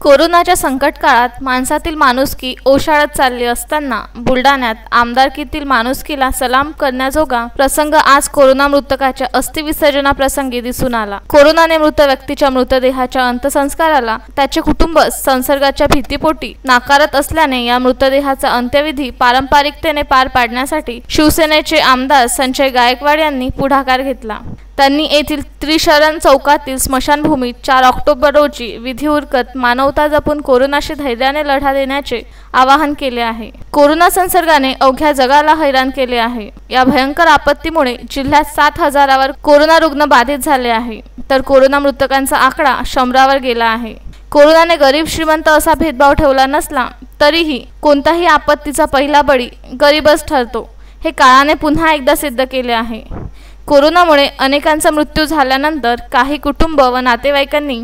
कोरोनाच्या संकट काळात माणसातील माणुसकी ओशाळत चालली असताना बुलढाण्यात आमदारकीतील माणुसकीला सलाम करण्याजोगा प्रसंग आज कोरोना मृतकाच्या अस्थि विसर्जनाप्रसंगी दिसून आला। कोरोनाने मृत व्यक्तीच्या मृतदेहाच्या अंत्यसंस्काराला त्याचे कुटुंब संसर्गाच्या भीतीपोटी नाकारत असल्याने या मृतदेहाचा अंत्यविधी पारंपरिकतेने पार पाडण्यासाठी शिवसेनेचे आमदार संजय गायकवाड यांनी पुढाकार घेतला। त्यांनी येथील त्रिशरण चौकातील स्मशानभूमीत 4 ऑक्टोबर रोजी विधी उरकत मानवता जपून कोरोनाशी धैर्याने लढा देण्याचे आवाहन केले आहे। कोरोना संसर्गाने अवघ्या जगाला हैराण केले आहे। या भयंकर आपत्तीमुळे जिल्ह्यात 7,000वर कोरोना रुग्ण बाधित झाले आहे, तर कोरोना मृतकांचा आकडा 100वर गेला आहे। कोरोनाने गरीब श्रीमंत असा भेदभाव ठेवला नसला तरीही कोणत्याही आपत्तीचा पहिला बळी गरीबच ठरतो, हे काळाने पुन्हा एकदा सिद्ध केले आहे। कोरोनामुळे अनेकांचा मृत्यू झाल्यानंतर काही कुटुंब व नातेवाईकांनी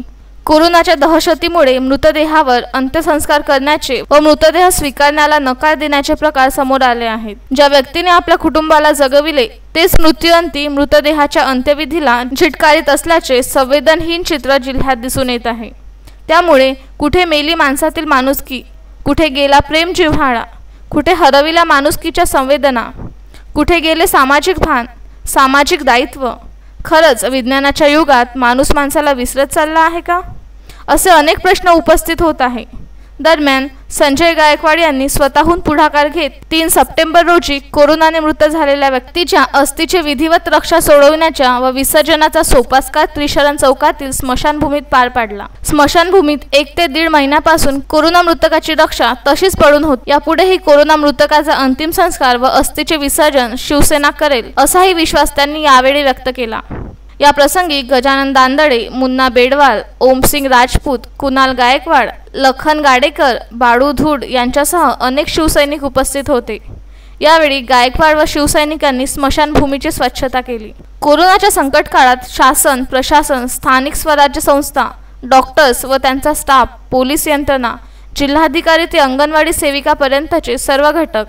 कोरोनाच्या दहशतीमुळे मृतदेहावर अंत्यसंस्कार करण्याचे व मृतदेह स्वीकारण्याला नकार देण्याचे प्रकार समोर आले आहेत। ज्या व्यक्तीने आपल्या कुटुंबाला जगविले तेच मृत्यूअंती मृतदेहाच्या अंत्यविधीला झिटकारीत असल्याचे संवेदनहीन चित्र जिल्ह्यात दिसून येत आहे। त्यामुळे कुठे मेली माणसातील माणुसकी, कुठे गेला प्रेम जिव्हाळा, कुठे हरविला माणुसकीच्या संवेदना, कुठे गेले सामाजिक भान, सामाजिक दायित्व। खरंच विज्ञानाच्या युगात माणूस माणसाला विसरत चालला आहे का, असे अनेक प्रश्न उपस्थित होत आहे। दरम्यान संजय गायकवाड यांनी स्वतःहून पुढाकार घेत 3 सप्टेंबर रोजी कोरोनाने मृत झालेल्या व्यक्तीच्या अस्थिचे विधिवत रक्षा सोडविण्याच्या व विसर्जनाचा सोपस्कार त्रिशरण चौकातील स्मशानभूमीत पार पाडला। स्मशानभूमीत 1 ते 1.5 महिन्यापासून कोरोना मृतकाची रक्षा तशीच पडून होती। यापुढेही कोरोना मृतकाचा अंतिम संस्कार व अस्थिचे विसर्जन शिवसेना करेल असाही विश्वास त्यांनी यावेळी व्यक्त केला। या प्रसंगी गजानन दांदडे, मुन्ना बेडवाल, ओमसिंग राजपूत, कुणाल गायकवाड, लखन गाडेकर, बाळू धूड यांच्यासह अनेक शिवसैनिक उपस्थित होते। यावेळी गायकवाड व शिवसैनिकांनी स्मशानभूमीची स्वच्छता केली। कोरोनाच्या संकट काळात शासन, प्रशासन, स्थानिक स्वराज्य संस्था, डॉक्टर्स व त्यांचा स्टाफ, पोलीस यंत्रणा, जिल्हाधिकारी ते अंगणवाडी सेविकापर्यंतचे सर्व घटक,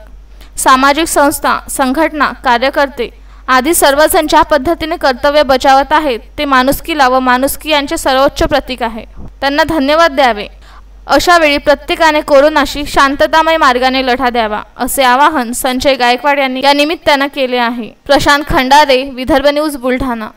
सामाजिक संस्था, संघटना, कार्यकर्ते आदी सर्वजण ज्या पद्धतीने कर्तव्य बजावत आहेत ते माणुसकीला व माणुसकी यांचे सर्वोच्च प्रतीक आहे। त्यांना धन्यवाद द्यावे। अशा वेळी प्रत्येकाने कोरोनाशी शांततामय मार्गाने लढा द्यावा, असे आवाहन संजय गायकवाड यांनी या निमित्ताने केले आहे। प्रशांत खंडारे, विदर्भ न्यूज, बुलढाणा।